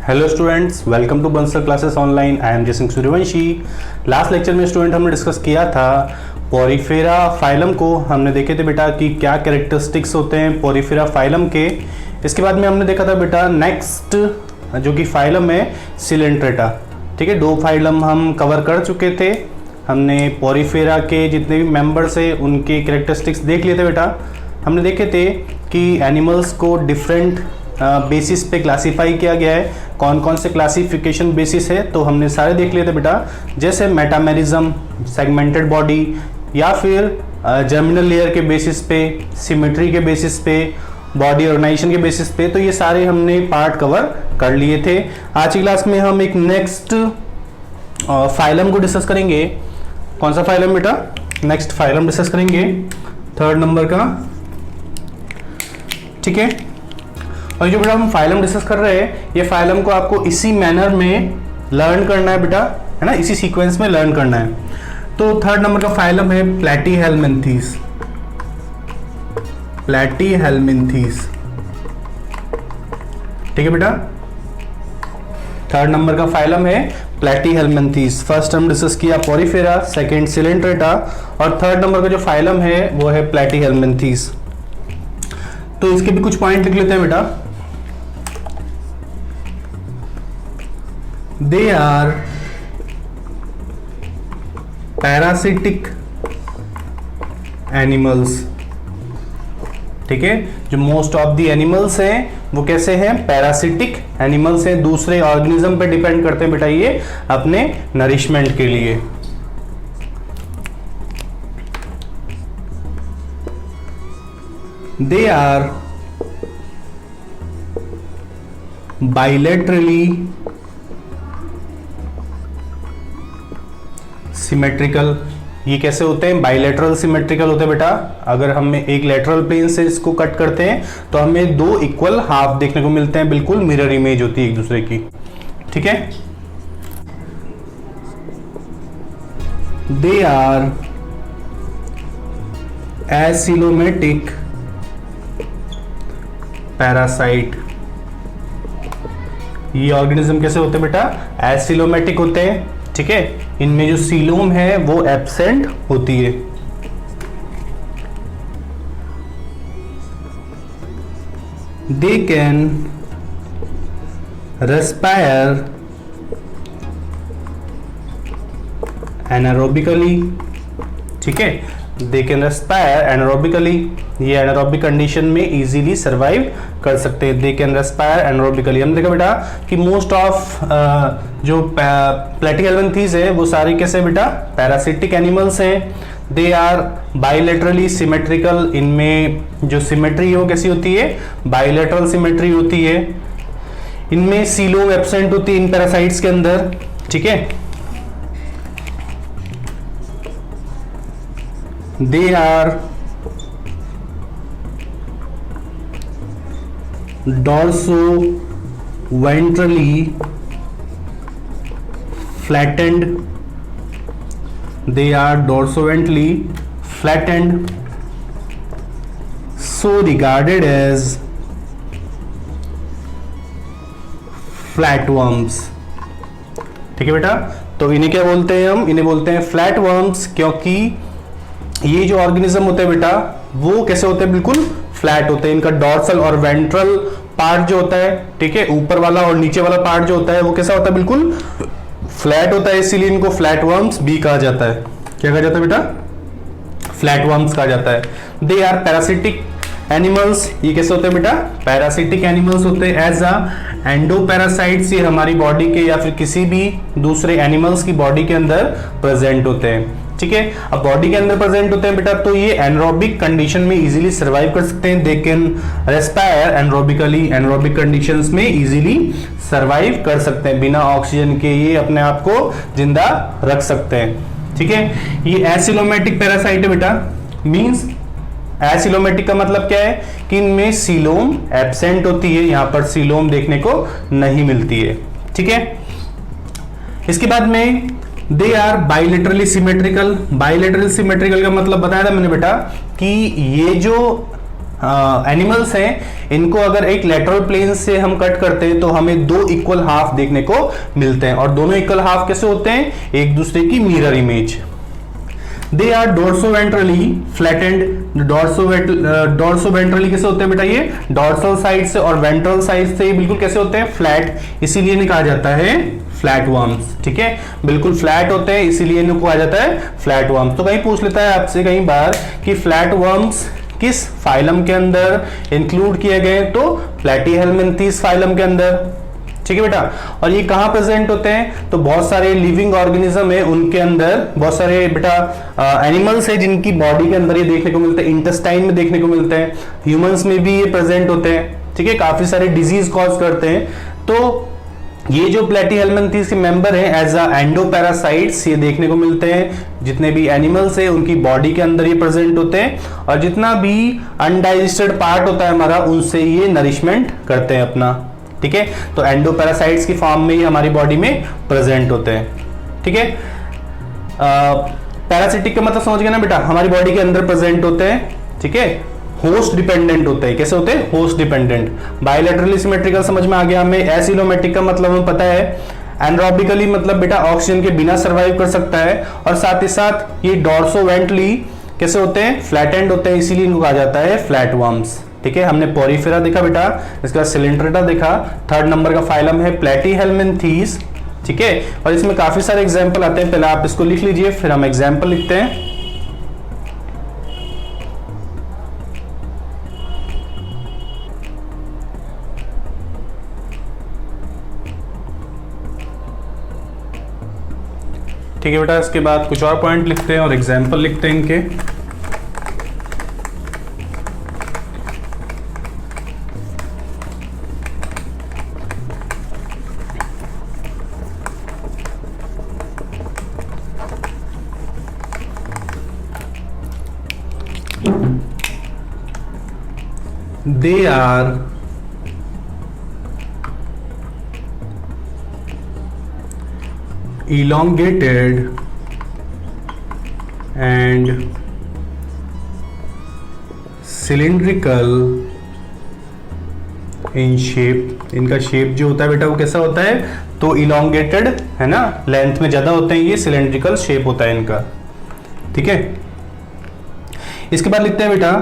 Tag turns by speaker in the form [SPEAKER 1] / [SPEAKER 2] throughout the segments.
[SPEAKER 1] Hello students, welcome to Bansal classes online. I am Jaisingh Suryavanshi. Last lecture में student हमने discuss किया था पोरीफेरा फाइलम को। हमने देखे थे बेटा कि क्या कैरेक्टरिस्टिक्स होते हैं पोरीफेरा फाइलम के। इसके बाद में हमने देखा था बेटा नेक्स्ट जो कि फाइलम है सिलेंट्रेटा। ठीक है, 2 फाइलम हम कवर कर चुके थे। हमने पोरीफेरा के जितने भी मेंबर्स है उनके कैरेक्टरिस्टिक्स देख लिए थे बेटा। हमने देखे थे कि एनिमल्स को डिफरेंट बेसिस पे क्लासीफाई किया गया है। कौन कौन से क्लासिफिकेशन बेसिस है तो हमने सारे देख लिए थे बेटा, जैसे मेटामेरिज्म, सेगमेंटेड बॉडी, या फिर जर्मिनल लेयर के बेसिस पे, सिमेट्री के बेसिस पे, बॉडी ऑर्गेनाइजेशन के बेसिस पे। तो ये सारे हमने पार्ट कवर कर लिए थे। आज की क्लास में हम एक नेक्स्ट फाइलम को डिस्कस करेंगे। कौन सा फाइलम बेटा? नेक्स्ट फाइलम डिस्कस करेंगे 3rd नंबर का। ठीक है, और जो बेटा हम फाइलम डिस्कस कर रहे हैं, ये फाइलम को आपको इसी मैनर में लर्न करना है बेटा, है ना, इसी सीक्वेंस में लर्न करना है। तो 3rd नंबर का फाइलम है प्लैटीहेल्मिन्थीज। प्लैटीहेल्मिन्थीज, ठीक है बेटा, 3rd नंबर का फाइलम है प्लैटीहेल्मिन्थीज। फर्स्ट हम डिस्कस किया पोरीफेरा, सेकंड सिलेंट्रेटा, और 3rd नंबर का जो फाइलम है वो है प्लैटीहेल्मिन्थीज। तो इसके भी कुछ पॉइंट लिख लेते हैं बेटा। They are parasitic animals। ठीक है, जो मोस्ट ऑफ द एनिमल्स हैं वो कैसे हैं? पैरासिटिक एनिमल्स हैं, दूसरे ऑर्गेनिज्म पे डिपेंड करते हैं बेटा ये अपने नरिशमेंट के लिए। They are bilaterally symmetrical. ये कैसे होते हैं? बाइलेटरल सिमेट्रिकल होते हैं बेटा। अगर हम एक लेटरल प्लेन से इसको कट करते हैं तो हमें 2 इक्वल हाफ देखने को मिलते हैं, बिल्कुल मिरर इमेज होती है एक दूसरे की। ठीक है, दे आर एसिलोमेटिक पैरासाइट। ये ऑर्गेनिज्म कैसे होते हैं बेटा? एसिलोमेटिक होते हैं। ठीक है, इनमें जो सीलोम है वो एब्सेंट होती है। They can respire anaerobically. ठीक है, दे कैन रेस्पायर एनारोबिकली। ये एनारोबिक कंडीशन में इजीली सर्वाइव कर सकते हैं। They can respire anaerobically. हमने देखा बेटा कि मोस्ट ऑफ जो प्लैटीहेल्मिन्थीज है वो सारे कैसे बेटा? पैरासिटिक एनिमल्स हैं। They are bilaterally symmetrical. इनमें जो सिमेट्री है वो कैसी होती है? बाइलेटरल सिमेट्री होती है। इनमें सीलोम एब्सेंट होती है इन पैरासाइट्स के अंदर। ठीक है, they are dorso-ventrally flattened। They are dorso-ventrally flattened, so regarded as flatworms। ठीक है बेटा, तो इन्हें क्या बोलते हैं हम? इन्हें बोलते हैं फ्लैटवर्म्स, क्योंकि ये जो ऑर्गेनिज्म होते हैं बेटा वो कैसे होते हैं? बिल्कुल फ्लैट होते हैं। इनका डॉर्सल और वेंट्रल पार्ट जो होता है, ठीक है, ऊपर वाला और नीचे वाला पार्ट जो होता है वो कैसा होता है? बिल्कुल फ्लैट होता है, इसीलिए इनको फ्लैटवर्म्स भी कहा जाता है। क्या कहा जाता है बेटा? फ्लैटवर्म्स कहा जाता है। They are parasitic animals. ये कैसे होते हैं बेटा? पैरासिटिक एनिमल्स होते हैं। एज अ एंडोपैरासाइट्स ये हमारी बॉडी के या फिर किसी भी दूसरे एनिमल्स की बॉडी के अंदर प्रेजेंट होते हैं। ठीक है, अब बॉडी के अंदर प्रेजेंट होते हैं बेटा तो ये एनरोबिक कंडीशन में इजीली सर्वाइव कर सकते हैं। They can respire एनरोबिकली। Anaerobic conditions में इजीली सर्वाइव कर सकते हैं, बिना ऑक्सीजन के ये अपने आप को जिंदा रख सकते हैं। ठीक है, ये एसिलोमेटिक पैरासाइट है बेटा। मींस एसिलोमेटिक का मतलब क्या है? कि इनमें सीलोम एब्सेंट होती है, यहां पर सीलोम देखने को नहीं मिलती है। ठीक है, इसके बाद में they are bilaterally symmetrical. Bilateral symmetrical का मतलब बताया था मैंने बेटा कि ये जो एनिमल्स हैं, इनको अगर एक लेटरल प्लेन से हम कट करते हैं तो हमें दो इक्वल हाफ देखने को मिलते हैं, और दोनों इक्वल हाफ कैसे होते हैं, एक दूसरे की mirror image. They are dorsoventrally flattened. Dorsoventrally कैसे होते हैं बेटा, ये डोर्सल साइड से और वेंट्रल साइड से बिल्कुल कैसे होते हैं, फ्लैट, इसीलिए इन्हें कहा जाता है फ्लैट वर्म्स। ठीक है, बिल्कुल फ्लैट होते हैं, इसीलिए इनको कहा जाता है फ्लैट वर्म्स। तो कहीं पूछ लेता है आपसे कई बार कि फ्लैट वर्म्स किस फाइलम के अंदर इंक्लूड किए गए, तो प्लेटीहेलमिन्थीज फाइलम के अंदर। ठीक है बेटा, और ये कहां प्रेजेंट होते हैं, तो बहुत सारे लिविंग ऑर्गेनिज्म है उनके अंदर, बहुत सारे बेटा एनिमल्स है जिनकी बॉडी के अंदर ये देखने को मिलते हैं, इंटेस्टाइन में देखने को मिलते हैं, ह्यूमंस में भी ये प्रेजेंट होते हैं। ठीक है, काफी सारे डिजीज कॉज करते हैं। तो ये जो प्लेटीहेलमिन्थीज के मेंबर हैं एज अ एंडोपैरासाइट्स ये देखने को मिलते हैं, जितने भी एनिमल्स है उनकी बॉडी के अंदर ये प्रेजेंट होते हैं, और जितना भी अनडाइजेस्टेड पार्ट होता है हमारा उनसे ये नरिशमेंट करते हैं अपना। ठीक है, तो एंडोपैरासाइट्स की फॉर्म में ही हमारी बॉडी में प्रेजेंट होते हैं। ठीक है, पैरासिटिक का मतलब समझ गए ना बेटा, हमारी बॉडी के अंदर प्रेजेंट होते हैं। ठीक है, होस्ट डिपेंडेंट होते हैं, कैसे होते हैं, होस्ट डिपेंडेंट। बायोलैटरली सिमेट्रिकल समझ में आ गया हमें। एसिलोमेट्रिक का मतलब हमें पता है, एनरोबिकली मतलब बेटा ऑक्सीजन के बिना सर्वाइव कर सकता है, और साथ ही साथ ये डोर्सोवेंट्रली कैसे होते हैं, फ्लैटेंड होते हैं, इसीलिए इनको कहा जाता है फ्लैट वर्म्स। ठीक है, हमने पोरिफेरा देखा बेटा, इसका सिलेंड्रेटा देखा, थर्ड नंबर का फाइलम है प्लेटीहेलमिन्थीज। ठीक है, और इसमें काफी सारे एग्जांपल आते हैं, पहले आप इसको लिख लीजिए फिर हम एग्जांपल लिखते हैं। ठीक है बेटा, इसके बाद कुछ और पॉइंट लिखते हैं और एग्जाम्पल लिखते हैं इनके। They are elongated and cylindrical in shape। इनका शेप जो होता है बेटा वो कैसा होता है, तो इलोंगेटेड है ना, लेंथ में ज्यादा होते हैं, ये सिलेंड्रिकल शेप होता है इनका। ठीक है, इसके बाद लिखते हैं बेटा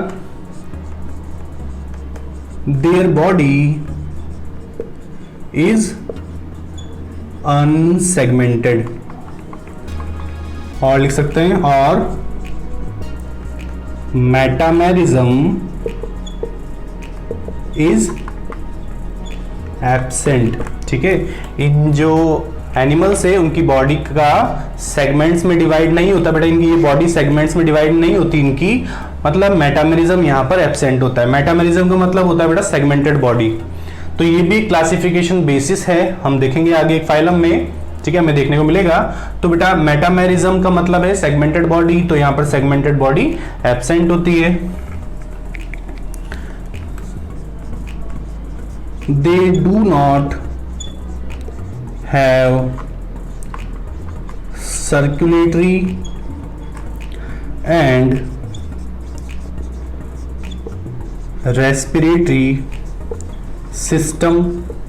[SPEAKER 1] देयर बॉडी इज अनसेगमेंटेड, और लिख सकते हैं और मेटामेरिज्म इज एब्सेंट। ठीक है, इन जो एनिमल्स है उनकी बॉडी का सेगमेंट्स में डिवाइड नहीं होता बेटा, इनकी ये बॉडी सेगमेंट्स में डिवाइड नहीं होती इनकी, मतलब मेटामेरिज्म यहाँ पर एब्सेंट होता है। मेटामेरिज्म का मतलब होता है बेटा सेगमेंटेड बॉडी। तो ये भी क्लासिफिकेशन बेसिस है, हम देखेंगे आगे एक फाइलम में। ठीक है, हमें देखने को मिलेगा। तो बेटा मेटामेरिज्म का मतलब है सेगमेंटेड बॉडी, तो यहाँ पर सेगमेंटेड बॉडी एब्सेंट होती है। They do not have circulatory and respiratory system.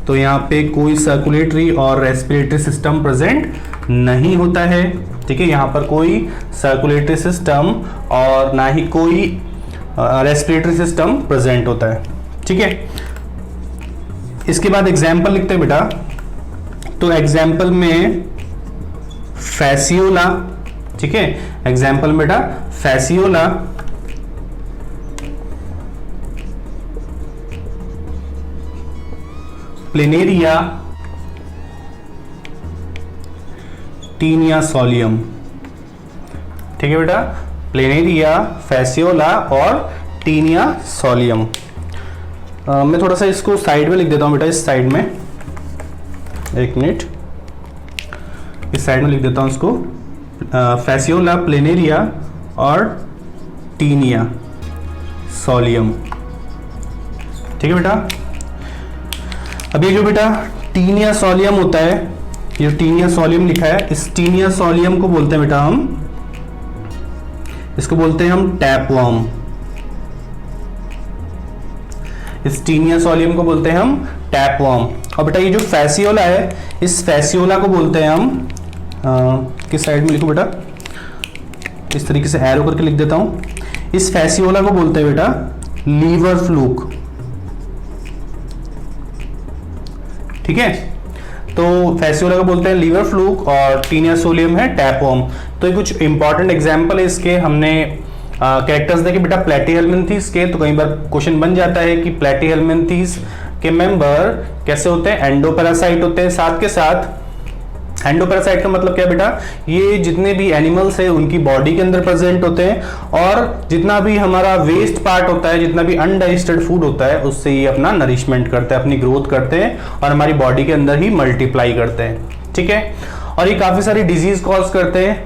[SPEAKER 1] तो यहाँ पे कोई सर्कुलेटरी और रेस्पिरेटरी सिस्टम प्रेजेंट नहीं होता है। ठीक है, यहाँ पर कोई सर्कुलेटरी सिस्टम और ना ही कोई रेस्पिरेटरी सिस्टम प्रेजेंट होता है। ठीक है, इसके बाद एग्जाम्पल लिखते हैं बेटा। तो एग्जाम्पल में फैसियोला, ठीक है, एग्जाम्पल में बेटा फैसियोला, प्लेनेरिया, टीनिया सोलियम। ठीक है बेटा, प्लेनेरिया, फैसियोला और टीनिया सोलियम। मैं थोड़ा सा इसको साइड में लिख देता हूं बेटा, इस साइड में, एक मिनट, इस साइड में लिख देता हूं इसको, फैसियोला, प्लेनेरिया और टीनिया सोलियम। ठीक है बेटा, अब ये जो बेटा टीनिया सोलियम होता है, ये टीनिया सोलियम लिखा है, इस टीनिया सोलियम को बोलते हैं बेटा हम, इसको बोलते हैं हम टैपवर्म। इस टीनिया सोलियम को बोलते हैं हम टैप वर्म। और बेटा ये जो फैसियोला है, इस फैसियोला को बोलते हैं हम किस साइड में लिखो बेटा, इस तरीके से एरो करके लिख देता हूं। इस फैसियोला को बोलते हैं बेटा लीवर फ्लूक, ठीक है। तो फैसियोला को बोलते हैं लीवर फ्लूक और टीनिया सोलियम है टैप वर्म। तो ये कुछ इंपॉर्टेंट एग्जांपल है इसके, हमने कैरेक्टर्स देखे बेटा प्लेटीहेल्मिन्थीस के। तो कई बार क्वेश्चन बन जाता है कि प्लेटीहेल्मिन्थीस के मेंबर कैसे होते हैं, एंडोपैरासाइट होते हैं। साथ के साथ एंडोपैरासाइट का मतलब क्या बेटा, ये जितने भी एनिमल्स है उनकी बॉडी के अंदर प्रेजेंट होते हैं, और जितना भी हमारा वेस्ट पार्ट होता है, जितना भी अनडाइजेस्टेड फूड होता है, उससे ये अपना नरिशमेंट करते हैं, अपनी ग्रोथ करते हैं और हमारी बॉडी के अंदर ही मल्टीप्लाई करते हैं, ठीक है। और ये काफी सारी डिजीज कॉज करते हैं,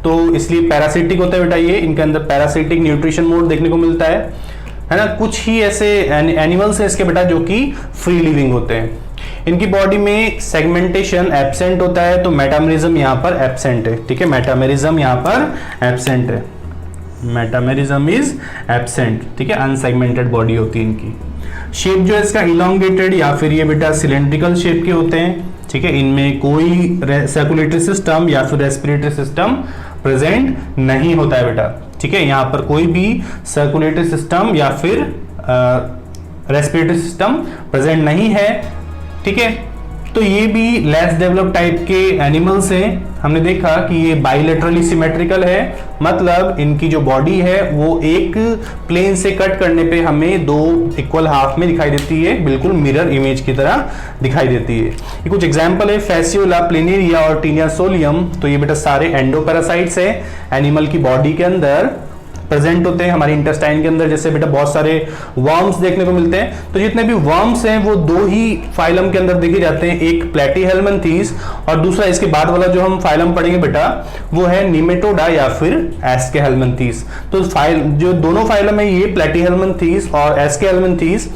[SPEAKER 1] तो इसलिए पैरासिटिक होता है बेटा ये, इनके अंदर पैरासिटिक न्यूट्रिशन मोड देखने को मिलता है ना। कुछ ही ऐसे एनिमल्स है इसके बेटा जो कि फ्री लिविंग होते हैं। इनकी बॉडी में सेगमेंटेशन एब्सेंट होता है, तो मेटामेरिज्म यहाँ पर एब्सेंट है, ठीक है। मेटामेरिज्म यहाँ पर एब्सेंट है, मेटामेरिज्म इज एब्सेंट, ठीक है। अनसेगमेंटेड बॉडी होती है इनकी। शेप जो है इसका इलोंगेटेड या फिर ये बेटा सिलेंड्रिकल शेप के होते हैं, ठीक है। इनमें कोई सर्कुलेटरी सिस्टम या फिर रेस्पिरेटरी सिस्टम प्रेजेंट नहीं होता है बेटा, ठीक है। यहाँ पर कोई भी सर्कुलेटरी सिस्टम या फिर रेस्पिरेटरी सिस्टम प्रेजेंट नहीं है, ठीक है। तो ये भी लेस डेवलप टाइप के एनिमल्स हैं। हमने देखा कि ये बाइलेटरली सिमेट्रिकल है, मतलब इनकी जो बॉडी है वो एक प्लेन से कट करने पे हमें दो इक्वल हाफ में दिखाई देती है, बिल्कुल मिरर इमेज की तरह दिखाई देती है। ये कुछ एग्जांपल है, फैसियोला, प्लेनेरिया और टीनिया सोलियम। तो ये बेटा सारे एंडोपैरासाइट्स है, एनिमल की बॉडी के अंदर प्रेजेंट होते हैं, हमारी इंटेस्टाइन के अंदर। जैसे बेटा बहुत सारे वर्म्स देखने को मिलते हैं, तो जितने भी वर्म्स हैं वो दो ही फाइलम के अंदर देखे जाते हैं, एक प्लेटीहेल्मिन्थीस और दूसरा इसके बाद वाला जो हम फाइलम पढ़ेंगे बेटा वो है निमेटोडा या फिर एस्केहेल्मिन्थीस। तो जो दोनों फाइलम है ये प्लेटीहेल्मिन्थीस और एस्केहेल्मिन्थीस,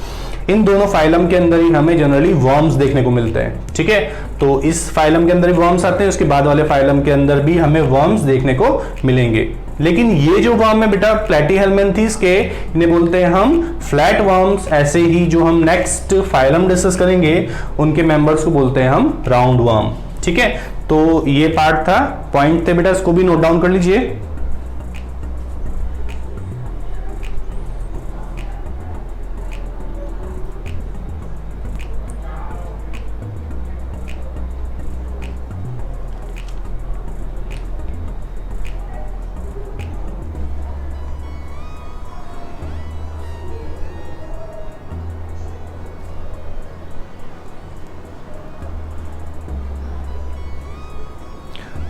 [SPEAKER 1] इन दोनों फाइलम के अंदर ही हमें जनरली वर्म्स देखने को मिलते हैं, ठीक है। तो इस फाइलम के अंदर ही वर्म्स आते हैं, उसके बाद वाले फाइलम के अंदर भी हमें वर्म्स देखने को मिलेंगे। लेकिन ये जो वर्म है बेटा प्लेटीहेल्मिन्थीस के, इन्हें बोलते हैं हम फ्लैट वर्म्स। ऐसे ही जो हम नेक्स्ट फाइलम डिस्कस करेंगे उनके मेंबर्स को बोलते हैं हम राउंड वर्म, ठीक है। तो ये पार्ट था, पॉइंट थे बेटा, इसको भी नोट डाउन कर लीजिए।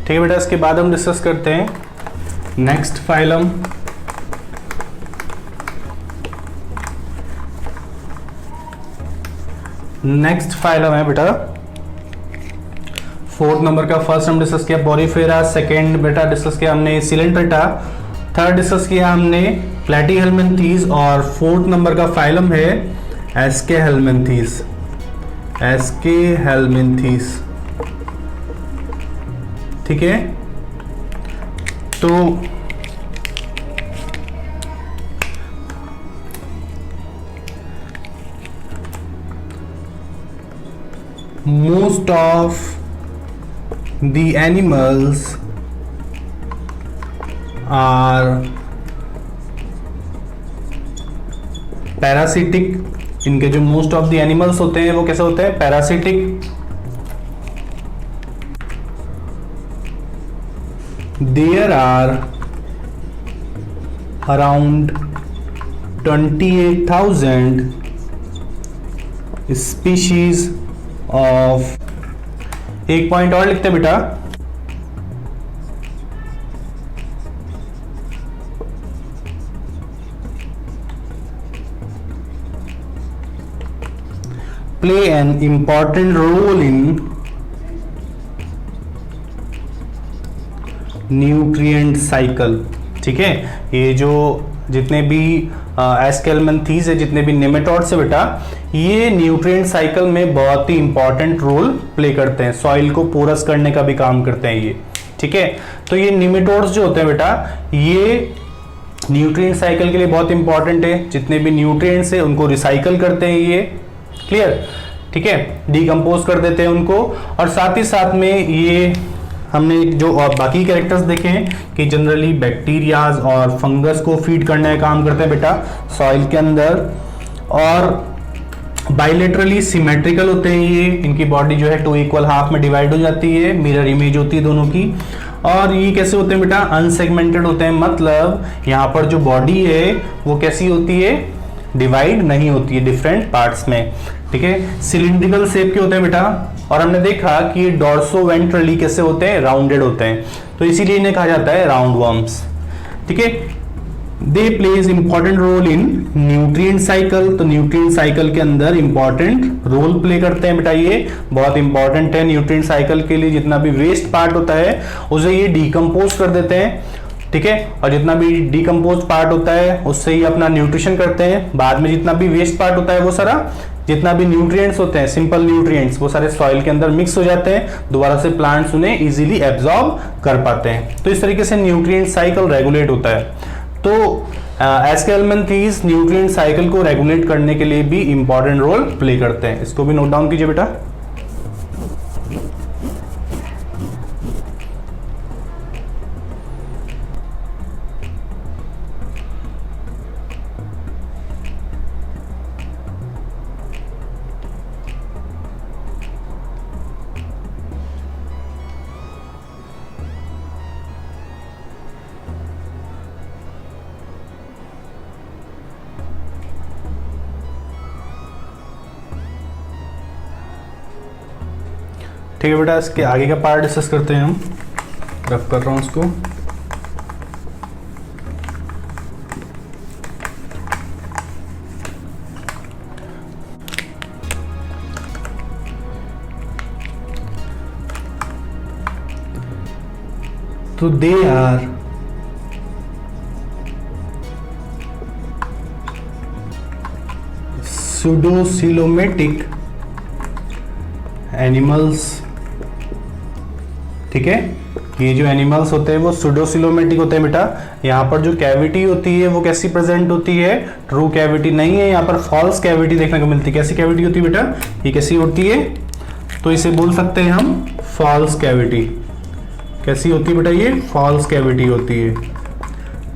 [SPEAKER 1] ठीक है बेटा, इसके बाद हम डिस्कस करते हैं नेक्स्ट फाइलम। नेक्स्ट फाइलम है बेटा 4th नंबर का। फर्स्ट हम डिस्कस किया बोरीफेरा, सेकेंड बेटा डिस्कस किया हमने सिलेंट्रेटा, थर्ड डिस्कस किया हमने प्लेटीहेल्मिन्थीस और 4th नंबर का फाइलम है एस्केहेल्मिन्थीस, एस्केहेल्मिन्थीस, ठीक है। तो most of the animals are parasitic. इनके जो मोस्ट ऑफ द एनिमल्स होते हैं वो कैसे होते हैं, parasitic. There are around 28,000 species of, एक पॉइंट और लिखते बेटा, play an important role in nutrient cycle, ठीक है। ये जो जितने भी एस्केहेल्मिन्थीस है, जितने भी नेमेटोड्स है बेटा, ये न्यूट्रिएंट साइकिल में बहुत ही इंपॉर्टेंट रोल प्ले करते हैं, सॉइल को पोरस करने का भी काम करते हैं ये, ठीक है। तो ये नेमेटोड्स जो होते हैं बेटा, ये न्यूट्रिएंट साइकिल के लिए बहुत इंपॉर्टेंट है, जितने भी न्यूट्रिएंट्स है उनको रिसाइकल करते हैं ये, क्लियर, ठीक है, डिकम्पोज कर देते हैं उनको। और साथ ही साथ में ये हमने जो और बाकी कैरेक्टर्स देखे हैं कि जनरली बैक्टीरियाज और फंगस को फीड करने का काम करते हैं बेटा सॉइल के अंदर, और बाइलेटरली सिमेट्रिकल होते हैं ये, इनकी बॉडी जो है 2 इक्वल हाफ में डिवाइड हो जाती है, मिरर इमेज होती है दोनों की। और ये कैसे होते हैं बेटा, अनसेगमेंटेड होते हैं, मतलब यहाँ पर जो बॉडी है वो कैसी होती है, डिवाइड नहीं होती है डिफरेंट पार्ट्स में, ठीक है। सिलिंड्रिकल शेप के होते हैं बेटा, और हमने देखा कि डॉर्सोवेंट्रली कैसे होते हैं, राउंडेड होते हैं, तो इसीलिए इन्हें कहा जाता है राउंड वर्म्स, ठीक है। They plays important role in nutrient cycle, तो न्यूट्रिएंट साइकिल के अंदर इंपॉर्टेंट रोल प्ले करते हैं बेटा, ये बहुत इंपॉर्टेंट है न्यूट्रिएंट साइकिल के लिए। जितना भी वेस्ट पार्ट होता है उसे ये डिकम्पोज कर देते हैं, ठीक है, और जितना भी डिकम्पोज पार्ट होता है उससे ही अपना न्यूट्रिशन करते हैं। बाद में जितना भी वेस्ट पार्ट होता है वो सारा, जितना भी न्यूट्रिएंट्स होते हैं, सिंपल न्यूट्रिएंट्स, वो सारे सॉइल के अंदर मिक्स हो जाते हैं, दोबारा से प्लांट्स उन्हें इजीली एब्जॉर्ब कर पाते हैं। तो इस तरीके से न्यूट्रिएंट साइकिल रेगुलेट होता है। तो एस्केलमेंथीज न्यूट्रिएंट साइकिल को रेगुलेट करने के लिए भी इंपॉर्टेंट रोल प्ले करते हैं, इसको भी नोट डाउन कीजिए बेटा। ठीक है बेटा, इसके आगे का पार्ट डिस्कस करते हैं हम, रफ कर रहा हूं उसको। तो दे आर pseudocoelomatic एनिमल्स, ठीक है। ये जो एनिमल्स होते हैं वो सुडोसिलोमेटिक होते हैं बेटा। यहाँ पर जो कैविटी होती है वो कैसी प्रेजेंट होती है, ट्रू कैविटी नहीं है, यहाँ पर फॉल्स कैविटी देखने को मिलती है। कैसी कैविटी होती है बेटा, ये कैसी होती है, तो इसे बोल सकते हैं हम फॉल्स कैविटी। कैसी होती है बेटा, ये फॉल्स कैविटी होती है,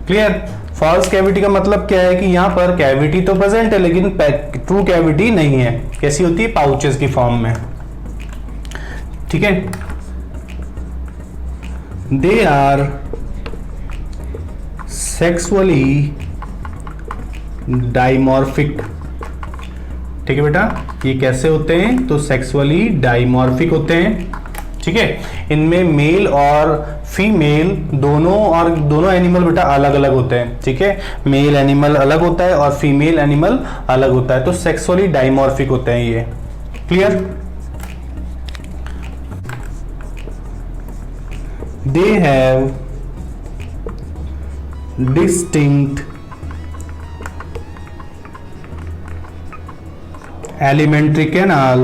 [SPEAKER 1] क्लियर। फॉल्स कैविटी का मतलब क्या है कि यहाँ पर कैविटी तो प्रेजेंट है लेकिन ट्रू कैविटी नहीं है। कैसी होती है, पाउचेस की फॉर्म में, ठीक है। दे आर सेक्सुअली डाइमॉर्फिक, ठीक है बेटा। ये कैसे होते हैं, तो सेक्सुअली डाइमॉर्फिक होते हैं, ठीक है। इनमें मेल और फीमेल दोनों एनिमल बेटा अलग अलग होते हैं, ठीक है। मेल एनिमल अलग होता है और फीमेल एनिमल अलग होता है, तो सेक्सुअली डाइमॉर्फिक होते हैं ये, clear. They have distinct alimentary canal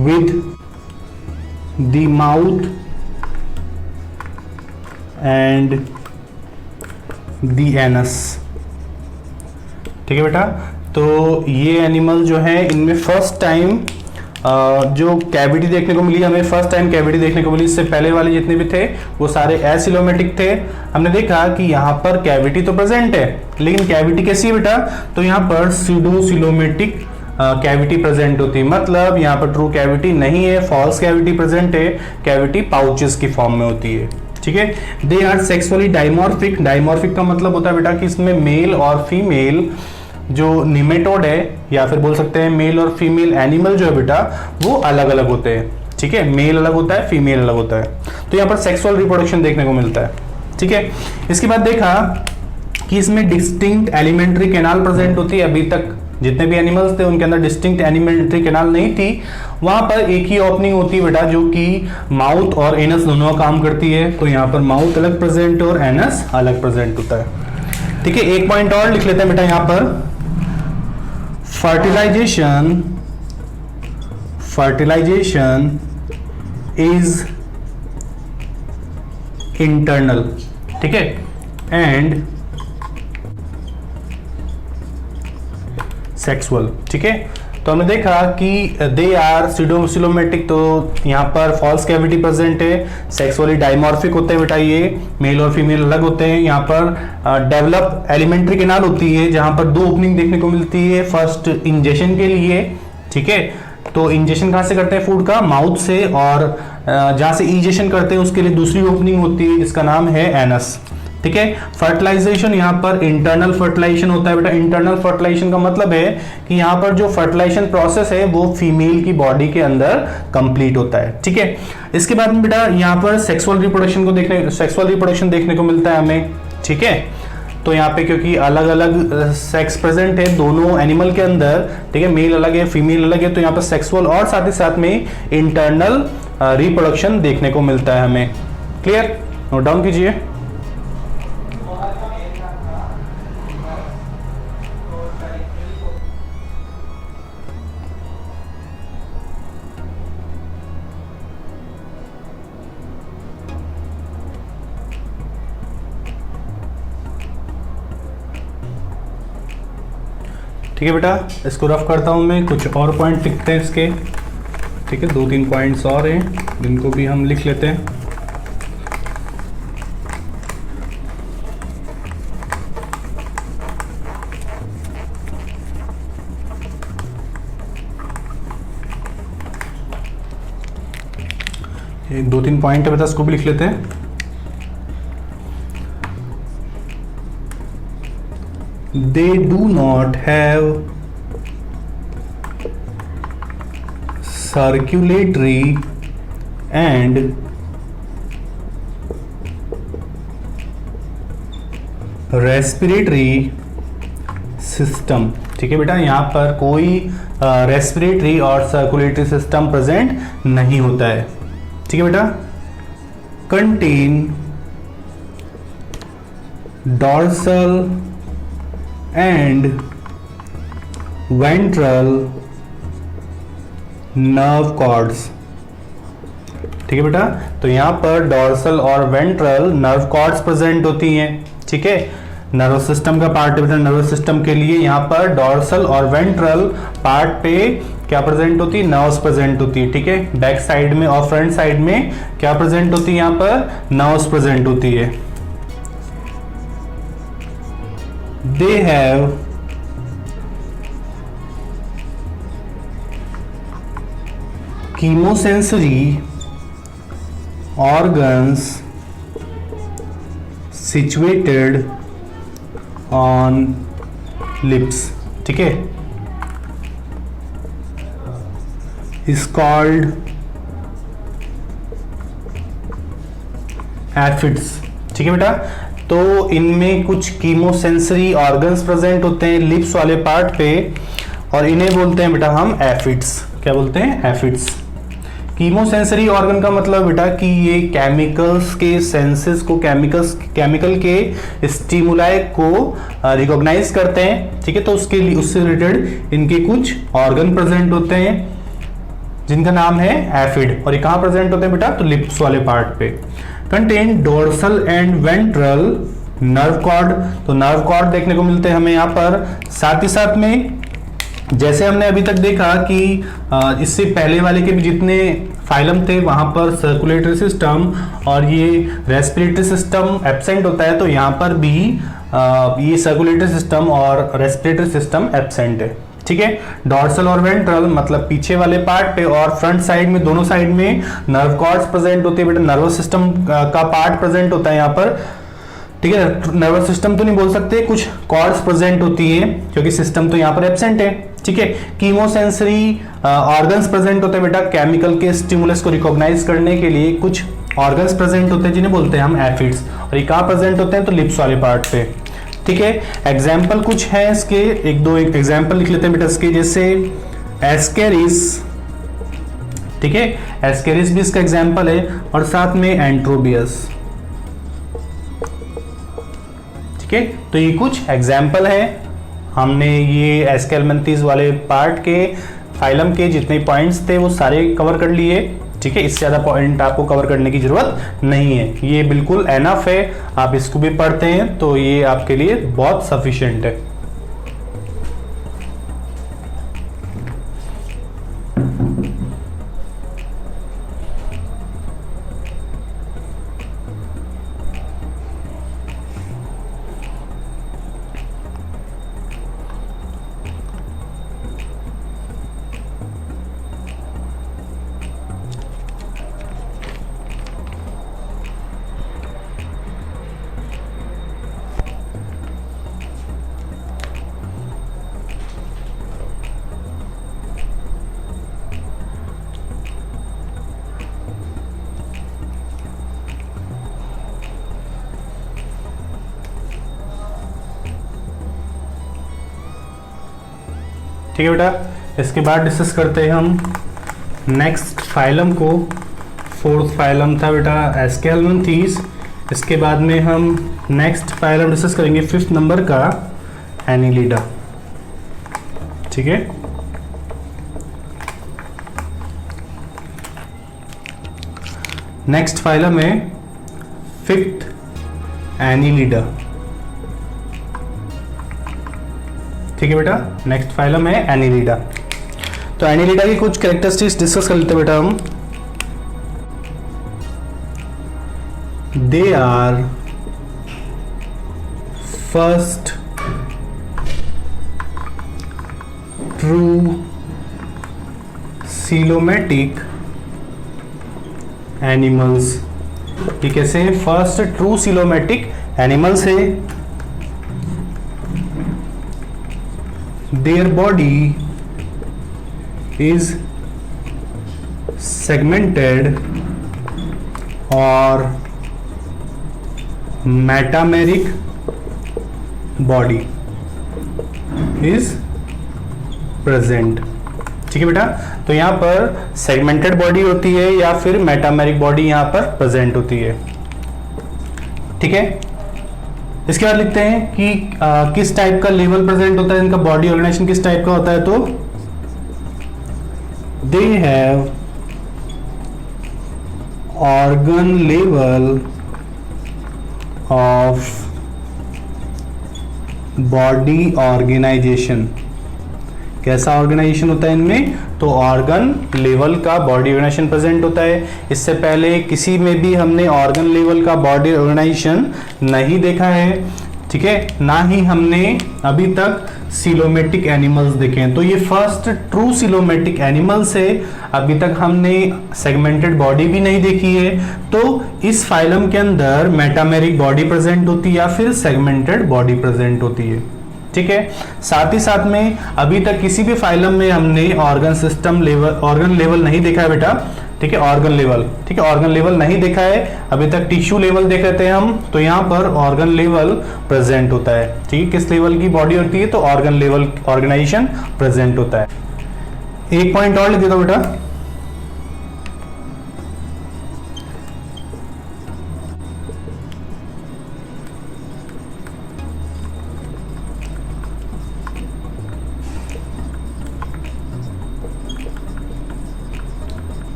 [SPEAKER 1] with the mouth and the anus, ठीक है बेटा। तो ये एनिमल जो है इनमें फर्स्ट टाइम जो कैविटी देखने को मिली, हमें फर्स्ट टाइम कैविटी देखने को मिली। इससे पहले वाले जितने भी थे वो सारे एसिलोमेटिक थे। हमने देखा कि यहाँ पर कैविटी तो प्रेजेंट है लेकिन कैविटी कैसी है बेटा, तो यहाँ पर स्यूडोसिलोमेटिक कैविटी प्रेजेंट होती है, मतलब यहाँ पर ट्रू कैविटी नहीं है, फॉल्स कैविटी प्रेजेंट है, कैविटी पाउचेस की फॉर्म में होती है, ठीक है। They are sexually dimorphic, dimorphic का मतलब होता है बेटा कि इसमें मेल और फीमेल जो निमेटोड है या फिर बोल सकते हैं मेल और फीमेल एनिमल जो है बेटा वो अलग अलग होते हैं, ठीक है। मेल अलग होता है, फीमेल अलग होता है, तो यहाँ पर सेक्सुअल रिप्रोडक्शन देखने को मिलता है, ठीक है। इसके बाद देखा कि इसमें डिस्टिंक्ट एलिमेंट्री कैनाल प्रेजेंट होती है। अभी तक जितने भी एनिमल्स थे उनके अंदर डिस्टिंक्ट एलिमेंट्री कैनाल नहीं थी, वहां पर एक ही ओपनिंग होती है बेटा जो कि माउथ और एनस दोनों का काम करती है। तो यहाँ पर माउथ अलग प्रेजेंट और एनस अलग प्रेजेंट होता है, ठीक है। एक पॉइंट और लिख लेते हैं बेटा यहाँ पर, fertilization is internal, ठीक है। And sexual. ठीक है, तो हमने देखा कि दे आर सिलोमेटिक, तो यहाँ पर फॉल्स कैविटी प्रेजेंट है। सेक्सुअली डाइमॉर्फिक होते हैं बेटा, ये मेल और फीमेल अलग होते हैं। यहाँ पर डेवलप एलिमेंट्री कैनाल होती है जहाँ पर 2 ओपनिंग देखने को मिलती है। फर्स्ट इंजेक्शन के लिए, ठीक है, तो इंजेक्शन कहाँ से करते हैं फूड का, माउथ से, और जहाँ से इंजेक्शन करते हैं उसके लिए दूसरी ओपनिंग होती है जिसका नाम है एनस। ठीक है, फर्टिलाइजेशन यहाँ पर इंटरनल फर्टिलाइजेशन होता है बेटा। इंटरनल फर्टिलाइजेशन का मतलब है कि यहाँ पर जो फर्टिलाइजेशन प्रोसेस है वो फीमेल की बॉडी के अंदर कंप्लीट होता है। ठीक है, इसके बाद में बेटा यहाँ पर सेक्सुअल रिप्रोडक्शन देखने को मिलता है हमें। ठीक है, तो यहाँ पे क्योंकि अलग अलग सेक्स प्रेजेंट है दोनों एनिमल के अंदर, ठीक है, मेल अलग है फीमेल अलग है, तो यहाँ पर सेक्सुअल और साथ ही साथ में इंटरनल रिप्रोडक्शन देखने को मिलता है हमें। क्लियर, नोट डाउन कीजिए। ठीक है बेटा, इसको रफ करता हूं मैं, कुछ और पॉइंट लिखते हैं इसके। ठीक है, 2-3 पॉइंट्स और हैं जिनको भी हम लिख लेते हैं। ये 2-3 पॉइंट है बेटा, इसको भी लिख लेते हैं। They do not have circulatory and respiratory system। ठीक है बेटा, यहाँ पर कोई रेस्पिरेटरी और सर्कुलेटरी सिस्टम प्रेजेंट नहीं होता है। ठीक है बेटा, contain dorsal and ventral nerve cords. ठीक है बेटा, तो यहां पर डॉर्सल और वेंट्रल नर्व कॉर्ड्स प्रेजेंट होती हैं। ठीक है, नर्व सिस्टम का पार्ट है बेटा। नर्व सिस्टम के लिए यहां पर डॉर्सल और वेंट्रल पार्ट पे क्या प्रेजेंट होती है, नर्व्स प्रेजेंट होती है। ठीक है, बैक साइड में और फ्रंट साइड में क्या प्रेजेंट होती है, यहां पर नर्व्स प्रेजेंट होती है। They have chemosensory organs situated on lips। ठीक है, is called aphids। ठीक है बेटा, तो इनमें कुछ कीमोसेंसरी ऑर्गन्स प्रेजेंट होते हैं लिप्स वाले पार्ट पे, और इन्हें बोलते हैं बेटा हम एफिड्स। क्या बोलते हैं, एफिड्स। कीमोसेंसरी ऑर्गन का मतलब बेटा कि ये केमिकल्स के सेंसेस को, केमिकल के स्टिमुलाई को रिकॉग्नाइज करते हैं। ठीक है, तो उसके लिए उससे रिलेटेड इनके कुछ ऑर्गन प्रेजेंट होते हैं जिनका नाम है एफिड, और ये कहाँ प्रेजेंट होते हैं बेटा, तो लिप्स वाले पार्ट पे। Contain dorsal and ventral nerve cord, तो नर्व कॉर्ड देखने को मिलते हैं हमें यहाँ पर। साथ ही साथ में जैसे हमने अभी तक देखा कि इससे पहले वाले के भी जितने फाइलम थे वहां पर सर्कुलेटरी सिस्टम और ये रेस्पिरेटरी सिस्टम एब्सेंट होता है, तो यहाँ पर भी ये सर्कुलेटरी सिस्टम और रेस्पिरेटरी सिस्टम एब्सेंट है। ठीक है, डॉर्सल और वेंट्रल मतलब पीछे वाले पार्ट पे, और फ्रंट साइड में, दोनों साइड में नर्व कॉर्ड्स प्रेजेंट होते हैं बेटा। नर्वस सिस्टम का पार्ट प्रेजेंट होता है यहाँ पर। ठीक है, नर्वस सिस्टम तो नहीं बोल सकते, कुछ कॉर्ड्स प्रेजेंट होती है क्योंकि सिस्टम तो यहाँ पर एब्सेंट है। ठीक है, कीमोसेंसरी ऑर्गन्स प्रेजेंट होते हैं बेटा, केमिकल के स्टिमुलस को रिकॉग्नाइज करने के लिए कुछ ऑर्गन्स प्रेजेंट होते हैं जिन्हें बोलते हैं हम एफिड्स, और ये कहाँ प्रेजेंट होते हैं, तो लिप्स वाले पार्ट पे। ठीक है, एग्जाम्पल कुछ है इसके, एक दो एग्जाम्पल लिख लेते हैं बेटा इसके, जैसे एस्केरिस। ठीक है, एस्केरिस भी इसका एग्जाम्पल है, और साथ में एंट्रोबियस। ठीक है, तो ये कुछ एग्जाम्पल है। हमने ये एस्केलमेंथीज वाले पार्ट के फाइलम के जितने पॉइंट्स थे वो सारे कवर कर लिए। ठीक है, इससे ज़्यादा पॉइंट आपको कवर करने की जरूरत नहीं है, ये बिल्कुल एनफ है। आप इसको भी पढ़ते हैं तो ये आपके लिए बहुत सफिशिएंट है। ठीक है बेटा, इसके बाद डिस्कस करते हैं हम नेक्स्ट फाइलम को। फोर्थ फाइलम था बेटा एस्केल्मंथीस। इसके बाद में हम नेक्स्ट फाइलम डिस्कस करेंगे 5th नंबर का एनिलिडा। ठीक है, नेक्स्ट फाइलम है 5th एनिलिडा। ठीक है बेटा, नेक्स्ट फाइलम है एनिलिडा। तो एनिलिडा की कुछ कैरेक्टरिस्टिक्स डिस्कस कर लेते हैं बेटा हम। They are first true coelomate animals. ये कैसे हैं? फर्स्ट ट्रू सीलोमेटिक एनिमल्स है। Their body is segmented or metameric body is present। ठीक है बेटा, तो यहां पर सेगमेंटेड बॉडी होती है या फिर मेटामेरिक बॉडी यहां पर प्रेजेंट होती है। ठीक है, इसके बाद लिखते हैं कि किस टाइप का लेवल प्रेजेंट होता है, इनका बॉडी ऑर्गेनाइजेशन किस टाइप का होता है। तो they have organ level of body organisation. कैसा ऑर्गेनाइजेशन होता है इनमें? तो ऑर्गन लेवल का बॉडी ऑर्गेनाइजेशन प्रेजेंट होता है। इससे पहले किसी में भी हमने ऑर्गन लेवल का बॉडी ऑर्गेनाइजेशन नहीं देखा है। ठीक है, ना ही हमने अभी तक सीलोमेटिक एनिमल्स देखे हैं। तो ये फर्स्ट ट्रू सीलोमेटिक एनिमल्स है। अभी तक हमने सेगमेंटेड बॉडी भी नहीं देखी है। तो इस फाइलम के अंदर मेटामेरिक बॉडी प्रेजेंट होती है या फिर सेगमेंटेड बॉडी प्रेजेंट होती है। ठीक है, साथ ही साथ में अभी तक किसी भी फाइलम में हमने organ system level, organ level नहीं देखा है बेटा। ठीक है, ऑर्गन लेवल, ठीक है, ऑर्गन लेवल नहीं देखा है। अभी तक टिश्यू लेवल देख लेते हैं हम। तो यहाँ पर ऑर्गन लेवल प्रेजेंट होता है। ठीक है, किस लेवल की बॉडी होती है? तो ऑर्गन लेवल ऑर्गेनाइजेशन प्रेजेंट होता है। एक पॉइंट और लिख देता हूं बेटा,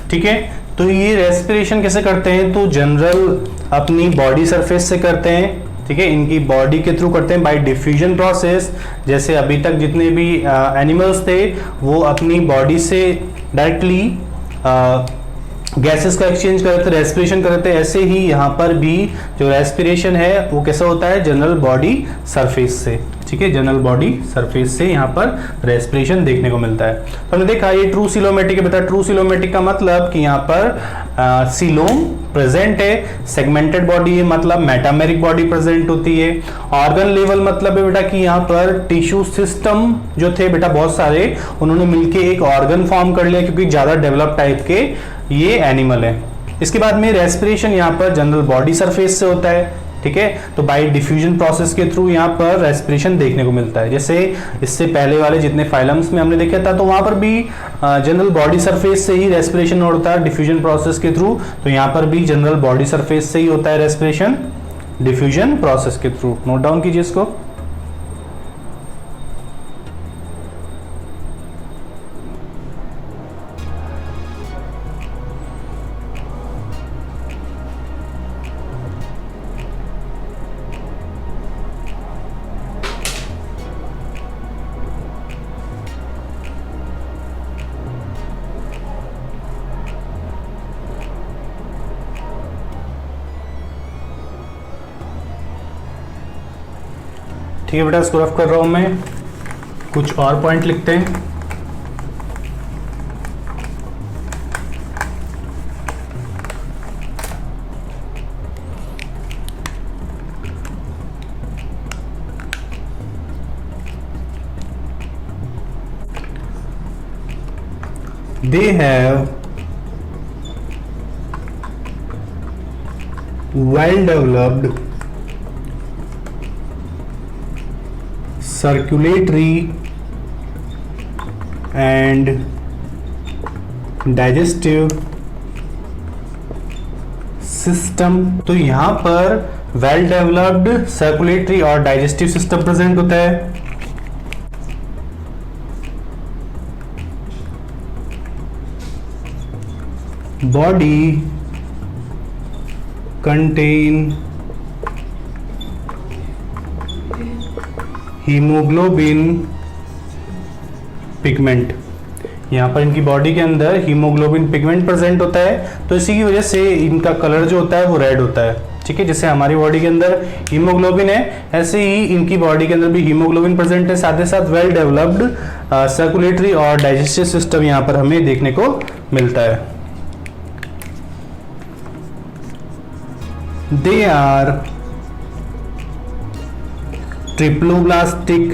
[SPEAKER 1] ठीक है। तो ये रेस्पिरेशन कैसे करते हैं? तो जनरल अपनी बॉडी सरफेस से करते हैं। ठीक है, इनकी बॉडी के थ्रू करते हैं बाय डिफ्यूजन प्रोसेस। जैसे अभी तक जितने भी एनिमल्स थे वो अपनी बॉडी से डायरेक्टली गैसेस का एक्सचेंज करते, रेस्पिरेशन करते। ऐसे ही यहाँ पर भी जो रेस्पिरेशन है वो कैसा होता है? जनरल बॉडी सरफेस से। ठीक है, जनरल बॉडी सरफेस से यहाँ पर रेस्पिरेशन देखने को मिलता है। तो हमने देखा ये ट्रू सीलोमेटिक है। बता ट्रू सीलोमेटिक का मतलब कि यहाँ पर सीलोम प्रेजेंट है। सेगमेंटेड बॉडी है मतलब मेटामेरिक बॉडी प्रेजेंट होती है। ऑर्गन लेवल मतलब है बेटा कि यहाँ पर टिश्यू सिस्टम जो थे बेटा बहुत सारे, उन्होंने मिलके एक ऑर्गन फॉर्म कर लिया क्योंकि ज्यादा डेवलप टाइप के ये एनिमल है। इसके बाद में रेस्पिरेशन यहाँ पर जनरल बॉडी सरफेस से होता है। ठीक है, तो बाय डिफ्यूजन प्रोसेस के थ्रू यहाँ पर रेस्पिरेशन देखने को मिलता है। जैसे इससे पहले वाले जितने फाइलम्स में हमने देखा था तो वहां पर भी जनरल बॉडी सरफेस से ही रेस्पिरेशन होता है डिफ्यूजन प्रोसेस के थ्रू। तो यहाँ पर भी जनरल बॉडी सरफेस से ही होता है रेस्पिरेशन डिफ्यूजन प्रोसेस के थ्रू। नोट डाउन कीजिए इसको। ठीक है बेटा, इसको रफ कर रहा हूं मैं, कुछ और पॉइंट लिखते हैं। They have well developed circulatory and digestive system। तो यहां पर वेल डेवलप्ड सर्कुलेटरी और डाइजेस्टिव सिस्टम प्रेजेंट होता है। Body contain haemoglobin pigment. यहाँ पर इनकी बॉडी के अंदर हीमोग्लोबिन पिगमेंट प्रेजेंट होता है, तो इसी की वजह से इनका कलर जो होता है वो रेड होता है। ठीक है, जैसे हमारी बॉडी के अंदर हीमोग्लोबिन है, ऐसे ही इनकी बॉडी के अंदर भी हीमोग्लोबिन प्रेजेंट है। साथ ही साथ वेल डेवलप्ड सर्कुलेटरी और डाइजेस्टिव सिस्टम यहाँ पर हमें देखने को मिलता है। They are triploblastic.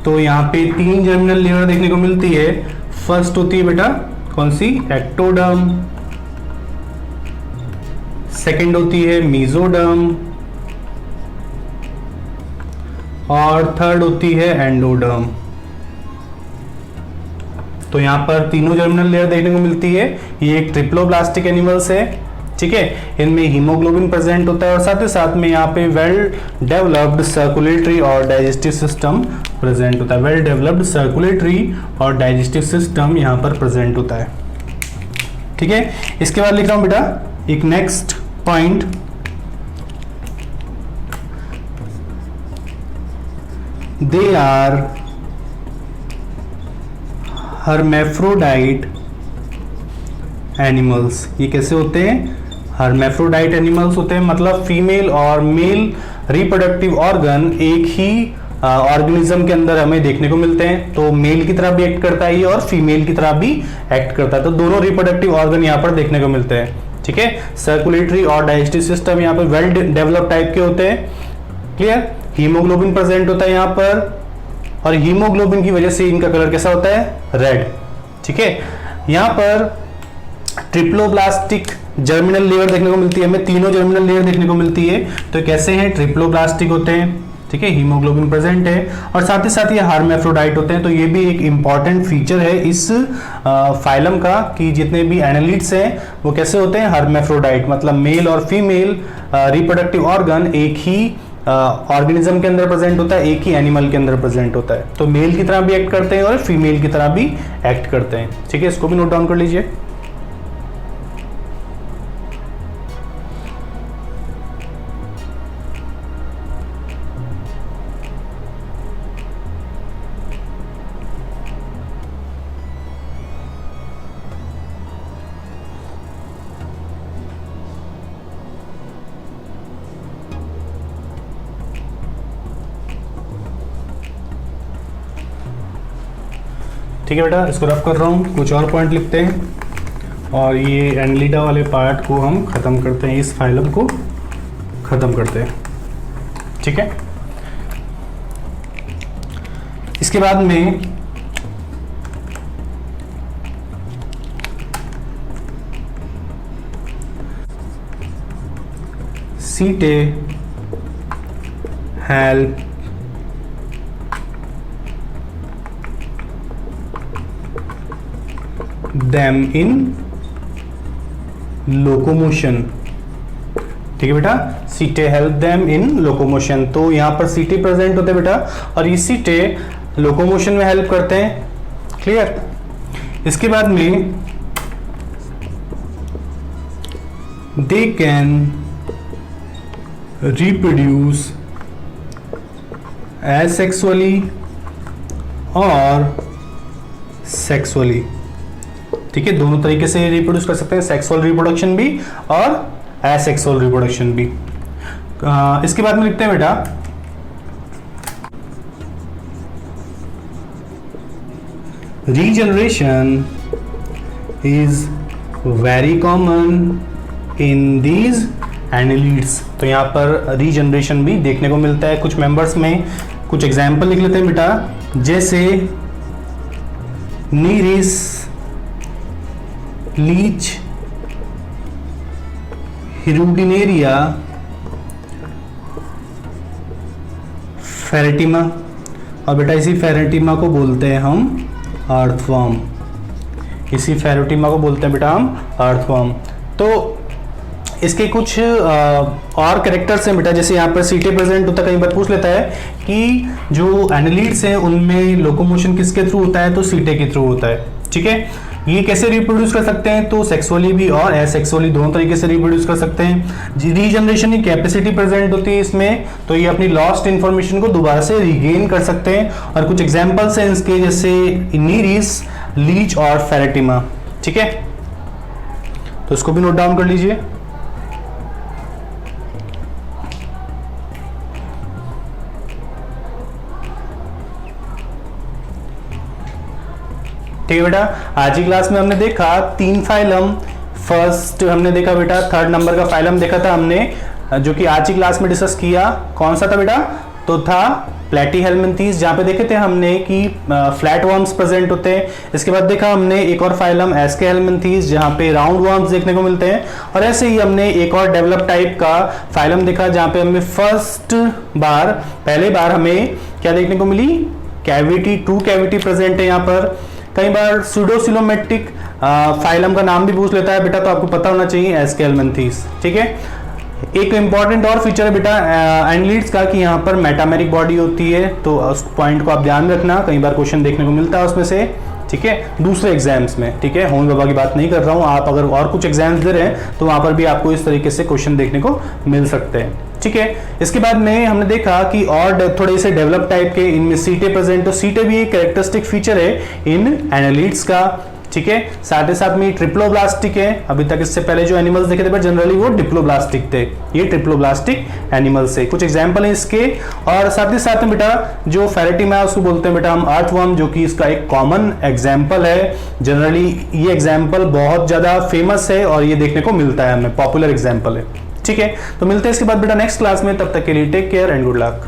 [SPEAKER 1] तो यहाँ पे 3 जर्मिनल लेयर देखने को मिलती है। फर्स्ट होती है बेटा कौन सी? एक्टोडर्म। सेकंड होती है मेसोडर्म और थर्ड होती है एंडोडर्म। तो यहाँ पर तीनों जर्मिनल लेयर देखने को मिलती है। ये एक ट्रिप्लोब्लास्टिक एनिमल्स है। ठीक है, इनमें हीमोग्लोबिन प्रेजेंट होता है और साथ ही साथ में यहाँ पे वेल डेवलप्ड सर्कुलेटरी और डाइजेस्टिव सिस्टम प्रेजेंट होता है। वेल डेवलप्ड सर्कुलेटरी और डाइजेस्टिव सिस्टम यहाँ पर प्रेजेंट होता है। ठीक है, इसके बाद लिख रहा हूं बेटा एक next point. They are hermaphrodite animals. ये कैसे होते हैं? हर्मेफ्रोडाइट एनिमल्स होते हैं, मतलब फीमेल और मेल रिप्रोडक्टिव ऑर्गन एक ही ऑर्गेनिज्म के अंदर हमें देखने को मिलते हैं। तो मेल की तरह भी एक्ट करता है और फीमेल की तरह भी एक्ट करता है। तो दोनों रिप्रोडक्टिव ऑर्गन यहाँ पर देखने को मिलते हैं। ठीक है, सर्कुलेटरी और डाइजेस्टिव सिस्टम यहाँ पर वेल डेवलप टाइप के होते हैं। क्लियर? हीमोग्लोबिन प्रेजेंट होता है यहाँ पर और हीमोग्लोबिन की वजह से इनका कलर कैसा होता है? रेड। ठीक है, यहाँ पर ट्रिप्लोब्लास्टिक जर्मिनल लेयर देखने को मिलती है, हमें तीनों जर्मिनल लेयर देखने को मिलती है। तो कैसे हैं? ट्रिप्लोब्लास्टिक होते हैं। ठीक है, हीमोग्लोबिन प्रेजेंट है और साथ ही साथ ये हर्मेफ्रोडाइट होते हैं। तो ये भी एक इंपॉर्टेंट फीचर है इस फाइलम का कि जितने भी एनालिड्स हैं वो कैसे होते हैं? हर्मेफ्रोडाइट, मतलब मेल और फीमेल रिप्रोडक्टिव ऑर्गन एक ही ऑर्गेनिज्म के अंदर प्रेजेंट होता है, एक ही एनिमल के अंदर प्रेजेंट होता है। तो मेल की तरह भी एक्ट करते हैं और फीमेल की तरह भी एक्ट करते हैं। ठीक है, इसको भी नोट डाउन कर लीजिए। ठीक है बेटा, इसको रफ कर रहा हूँ, कुछ और पॉइंट लिखते हैं और ये एनलिडा वाले पार्ट को हम ख़त्म करते हैं, इस फाइलम को ख़त्म करते हैं। ठीक है, इसके बाद में सीटे हेल्प them in locomotion। ठीक है बेटा, सीटे हेल्प देम इन लोकोमोशन। तो यहां पर सीटे प्रेजेंट होते हैं बेटा और ये सीटे लोकोमोशन में हेल्प करते हैं। क्लियर? इसके बाद में दे कैन रिप्रोड्यूस एसेक्सुअली और सेक्सुअली। ठीक है, दोनों तरीके से रिप्रोड्यूस कर सकते हैं, सेक्सुअल रिप्रोडक्शन भी और एसेक्सुअल रिप्रोडक्शन भी। इसके बाद में लिखते हैं बेटा regeneration is very common in these annelids. तो यहाँ पर रीजनरेशन भी देखने को मिलता है कुछ मेंबर्स में। कुछ एग्जाम्पल लिख लेते हैं बेटा, जैसे नीरिस, लीच, हिरुडिनेरिया, फेरेटिमा, और बेटा इसी फेरेटिमा को बोलते हैं हम अर्थवर्म। इसी फेरेटिमा को बोलते हैं बेटा हम अर्थवर्म। तो इसके कुछ और कैरेक्टर्स हैं बेटा, जैसे यहाँ पर सीटे प्रेजेंट होता है। कई बार पूछ लेता है कि जो एनालिड्स हैं उनमें लोकोमोशन किसके थ्रू होता है, तो सीटे के थ्रू होता है। ठीक है, ये कैसे रिप्रोड्यूस कर सकते हैं, तो सेक्सुअली भी और एसेक्सुअली दोनों तरीके से रिप्रोड्यूस कर सकते हैं। रीजनरेशन की कैपेसिटी प्रेजेंट होती है इसमें, तो ये अपनी लॉस्ट इंफॉर्मेशन को दोबारा से रिगेन कर सकते हैं। और कुछ एग्जांपल्स हैं इसके, जैसे नीरिस, लीच और फेरेटिमा। ठीक है, तो इसको भी नोट डाउन कर लीजिए। ठीक है बेटा, आज की क्लास में हमने देखा 3 फाइलम। फर्स्ट हमने देखा बेटा 3rd नंबर का फाइलम देखा था हमने, जो कि आज की क्लास में डिस्कस किया। कौन सा था बेटा, तो था प्लेटीहेल्मिन्थीज, जहां पे देखे थे हमने कि फ्लैट वर्म्स प्रेजेंट होते हैं। इसके बाद देखा हमने एक और फाइलम एस्केहेल्मिन्थीज, जहां पे राउंड वर्म्स देखने को मिलते हैं। और ऐसे ही हमने एक और डेवलप टाइप का फाइलम देखा, जहां पे हमें पहले बार हमें क्या देखने को मिली, कैविटी, ट्रू कैविटी प्रेजेंट है यहाँ पर। कई बार सूडोसिलोमेट्रिक फाइलम का नाम भी पूछ लेता है बेटा, तो आपको पता होना चाहिए एस्केहेल्मिन्थीज। ठीक है, एक इंपॉर्टेंट और फीचर है बेटा एनालिड्स का कि यहाँ पर मेटामेरिक बॉडी होती है, तो उस पॉइंट को आप ध्यान रखना, कई बार क्वेश्चन देखने को मिलता है उसमें से। ठीक है, दूसरे एग्जाम्स में। ठीक है, होमी बाबा की बात नहीं कर रहा हूँ, आप अगर और कुछ एग्जाम्स दे रहे हैं तो वहां पर भी आपको इस तरीके से क्वेश्चन देखने को मिल सकते हैं। ठीक है, इसके बाद में हमने देखा कि और थोड़े से डेवलप टाइप के इनमें सीटे प्रेजेंट, तो सीटे भी एक कैरेक्टरिस्टिक फीचर है इन एनालिड्स का। ठीक है, साथ ही साथ में ट्रिप्लोब्लास्टिक है। अभी तक इससे पहले जो एनिमल्स देखे थे बट जनरली वो डिप्लोब्लास्टिक थे, ये ट्रिप्लोब्लास्टिक एनिमल्स है। कुछ एग्जांपल है इसके। और साथ ही साथ में बेटा जो फेरेटिमा है उसको बोलते हैं बेटा हम अर्थवर्म, जो कि इसका एक कॉमन एग्जांपल है। जनरली ये एग्जांपल बहुत ज्यादा फेमस है और ये देखने को मिलता है हमें, पॉपुलर एग्जांपल है। ठीक है, तो मिलते हैं इसके बाद बेटा नेक्स्ट क्लास में, तब तक के लिए take care and good luck.